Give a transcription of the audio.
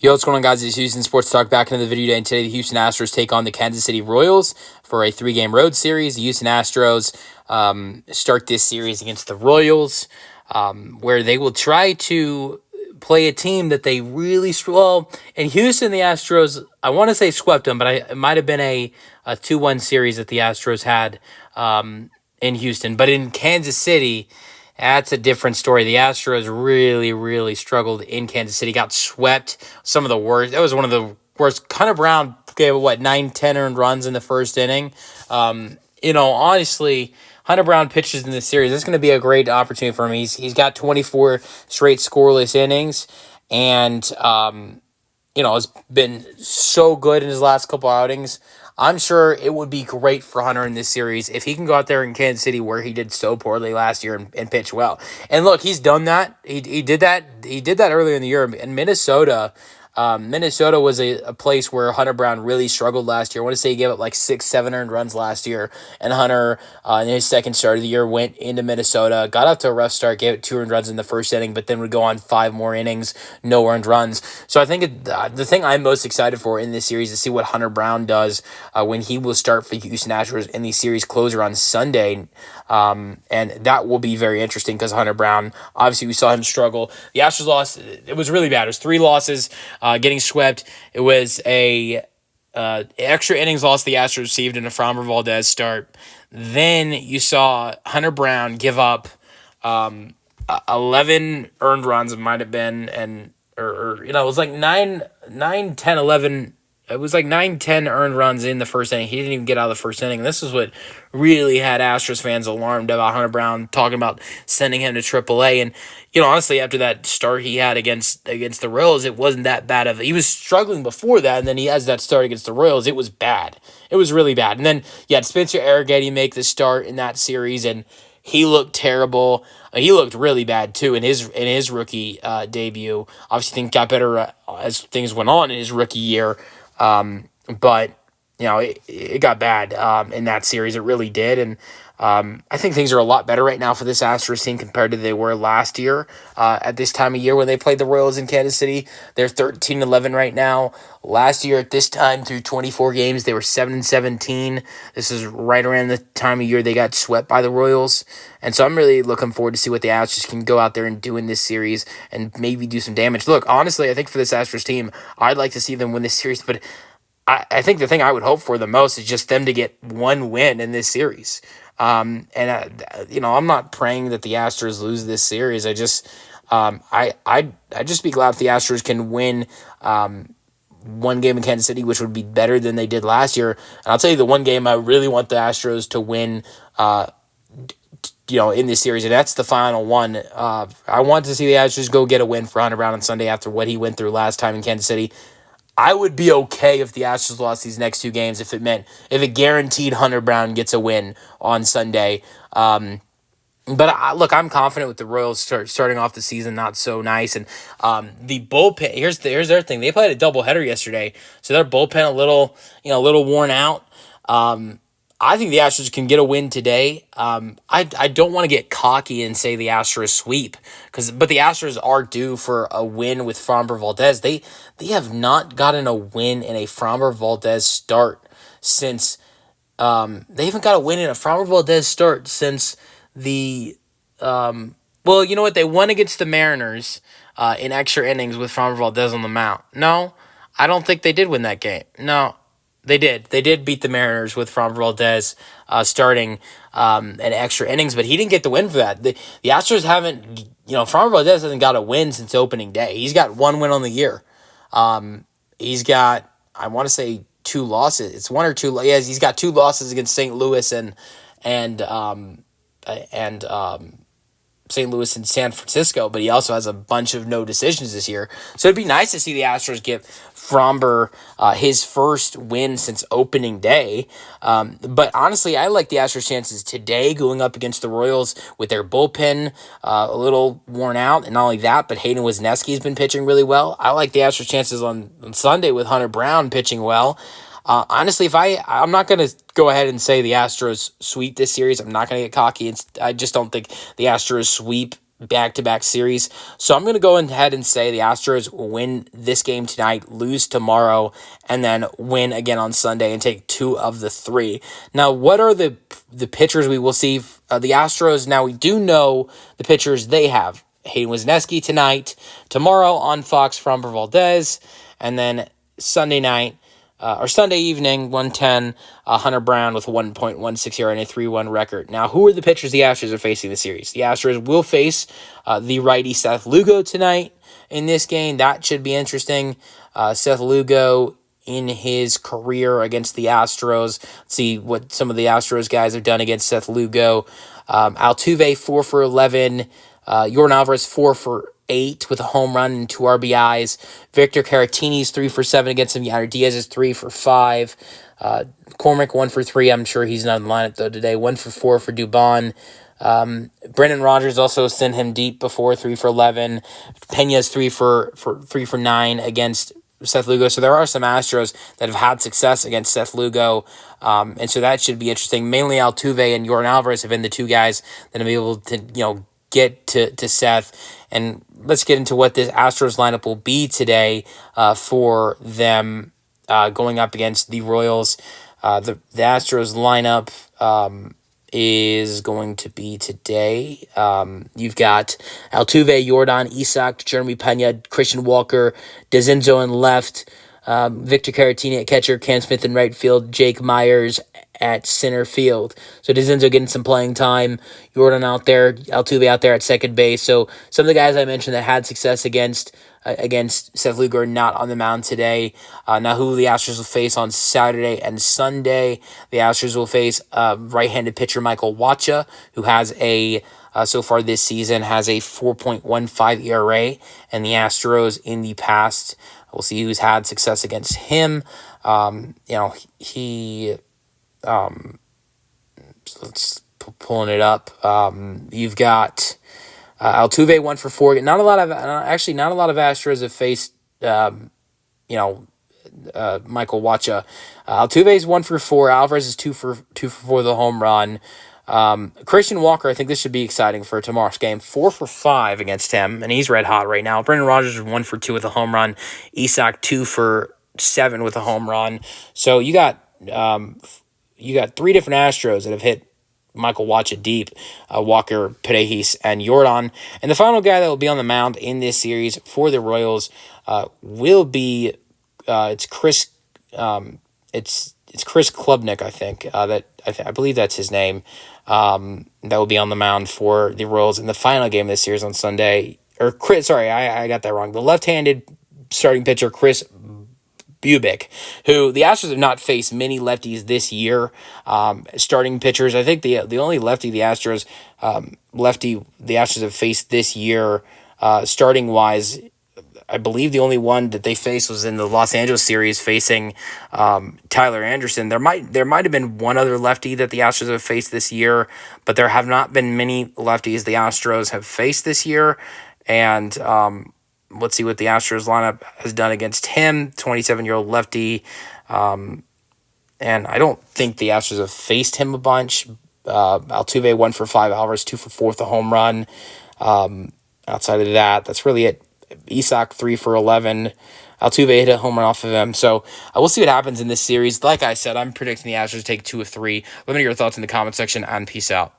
Yo, what's going on, guys? It's Houston Sports Talk back into the video today. And today, the Houston Astros take on the Kansas City Royals for a 3-game road series. The Houston Astros start this series against the Royals, where they will try to play a team that they really in Houston, the Astros, I want to say swept them, but it might have been a 2-1 series that the Astros had in Houston. But in Kansas City, that's a different story. The Astros really, really struggled in Kansas City, got swept. Some of the worst. That was one of the worst. Hunter Brown gave, 9-10 earned runs in the first inning. Honestly, Hunter Brown pitches in this series. This is going to be a great opportunity for him. He's got 24 straight scoreless innings, and has been so good in his last couple outings. I'm sure it would be great for Hunter in this series if he can go out there in Kansas City where he did so poorly last year and pitch well. And look, he's done that. He did that. He did that earlier in the year in Minnesota. Minnesota was a place where Hunter Brown really struggled last year. I want to say he gave up 6-7 earned runs last year. And Hunter, in his second start of the year, went into Minnesota, got off to a rough start, gave it 2 earned runs in the first inning, but then would go on 5 more innings, no earned runs. So I think the thing I'm most excited for in this series is to see what Hunter Brown does when he will start for Houston Astros in the series closer on Sunday. And that will be very interesting because Hunter Brown, obviously we saw him struggle. The Astros lost. It was really bad. It was 3 losses. Getting swept. It was a extra innings loss the Astros received in a Framber Valdez start. Then you saw Hunter Brown give up 11 earned runs. It might have been, it was 9, 10, 11. It was 9, 10 earned runs in the first inning. He didn't even get out of the first inning. And this is what really had Astros fans alarmed about Hunter Brown, talking about sending him to AAA. And, honestly, after that start he had against the Royals, it wasn't that bad of he was struggling before that, and then he has that start against the Royals. It was bad. It was really bad. And then you had Spencer Arrighetti make the start in that series, and he looked terrible. He looked really bad too in his rookie debut. Obviously, things got better as things went on in his rookie year. But it got bad in that series. It really did. And I think things are a lot better right now for this Astros team compared to they were last year at this time of year when they played the Royals in Kansas City. They're 13-11 right now. Last year at this time, through 24 games, they were 7-17. This is right around the time of year they got swept by the Royals. And so I'm really looking forward to see what the Astros can go out there and do in this series and maybe do some damage. Look, honestly, I think for this Astros team, I'd like to see them win this series, but I think the thing I would hope for the most is just them to get one win in this series. I'm not praying that the Astros lose this series. I just, I'd just be glad if the Astros can win one game in Kansas City, which would be better than they did last year. And I'll tell you the one game I really want the Astros to win, in this series, and that's the final one. I want to see the Astros go get a win for Hunter Brown on Sunday after what he went through last time in Kansas City. I would be okay if the Astros lost these next 2 games if it guaranteed Hunter Brown gets a win on Sunday. But look, I'm confident with the Royals starting off the season not so nice, and the bullpen. Here's their thing. They played a doubleheader yesterday, so their bullpen a little worn out. I think the Astros can get a win today. I don't want to get cocky and say the Astros sweep, but the Astros are due for a win with Framber Valdez. They have not gotten a win in a Framber Valdez start since they haven't got a win in a Framber Valdez start since the you know what, they won against the Mariners in extra innings with Framber Valdez on the mound. No, I don't think they did win that game. No. They did. They did beat the Mariners with Framber Valdez starting in extra innings, but he didn't get the win for that. The Astros haven't, Framber Valdez hasn't got a win since opening day. He's got 1 win on the year. He's got, I want to say 2 losses. It's 1 or 2. Yes, he's got 2 losses against St. Louis and St. Louis and San Francisco, but he also has a bunch of no decisions this year. So it'd be nice to see the Astros give Framber his first win since opening day. But honestly, I like the Astros' chances today going up against the Royals with their bullpen a little worn out. And not only that, but Hayden Wesneski's been pitching really well. I like the Astros' chances on Sunday with Hunter Brown pitching well. Honestly, I'm not going to go ahead and say the Astros sweep this series. I'm not going to get cocky. I just don't think the Astros sweep back-to-back series. So I'm going to go ahead and say the Astros win this game tonight, lose tomorrow, and then win again on Sunday and take 2 of the 3. Now, what are the pitchers we will see? The Astros, now we do know the pitchers they have. Hayden Wesneski tonight, tomorrow on Fox, Framber Valdez, and then Sunday night, or Sunday evening, 1:10, Hunter Brown with 1.16 ERA and a 3-1 record. Now, who are the pitchers the Astros are facing this series? The Astros will face the righty Seth Lugo tonight in this game. That should be interesting. Seth Lugo in his career against the Astros. Let's see what some of the Astros guys have done against Seth Lugo. Altuve, 4 for 11. Yordan Alvarez, 4 for 8 with a home run and 2 RBIs. Victor Caratini's 3 for 7 against him. Yair Diaz is 3 for 5. Cormick, 1 for 3. I'm sure he's not in the lineup though today. 1 for 4 for Dubon. Brendan Rodgers also sent him deep before, 3 for 11. Pena's 3 for 9 against Seth Lugo. So there are some Astros that have had success against Seth Lugo. And so that should be interesting. Mainly Altuve and Yordan Alvarez have been the 2 guys that have been able to, get to Seth. And let's get into what this Astros lineup will be today for them going up against the Royals. The Astros lineup is going to be today. You've got Altuve, Yordan, Isak, Jeremy Pena, Christian Walker, Dezenzo in left, Victor Caratini at catcher, Cam Smith in right field, Jake Myers at center field. So Dezenzo getting some playing time, Yordan out there, Altuve out there at second base. So some of the guys I mentioned that had success against Seth Lugo are not on the mound today. Now who the Astros will face on Saturday and Sunday. The Astros will face right-handed pitcher Michael Wacha, who has so far this season has a 4.15 ERA, and the Astros in the past, we'll see who's had success against him. Let's pulling it up. You've got Altuve 1 for 4. Not a lot of Astros have faced Michael Wacha. Altuve's 1 for 4. Alvarez is 2 for 4 the home run. Christian Walker, I think this should be exciting for tomorrow's game. 4 for 5 against him, and he's red hot right now. Brendan Rodgers is 1 for 2 with a home run. Isak 2 for 7 with a home run. So you got 3 different Astros that have hit Michael Wacha deep, Walker, Paredes, and Yordan. And the final guy that will be on the mound in this series for the Royals will be it's Chris Klubnik, I think. I believe that's his name. That will be on the mound for the Royals in the final game of this series on Sunday. I got that wrong. The left-handed starting pitcher Chris Bubic, who the Astros have not faced many lefties this year. Starting pitchers, I think the only lefty the Astros have faced this year, starting wise, I believe the only one that they faced was in the Los Angeles series facing Tyler Anderson. There might have been one other lefty that the Astros have faced this year, but there have not been many lefties the Astros have faced this year. And let's see what the Astros lineup has done against him, 27-year-old lefty. And I don't think the Astros have faced him a bunch. Altuve 1 for 5, Alvarez 2 for 4 with a home run. Outside of that, that's really it. Isak 3 for 11. Altuve hit a home run off of him. So we'll see what happens in this series. Like I said, I'm predicting the Astros take 2 of 3. Let me know your thoughts in the comment section, and peace out.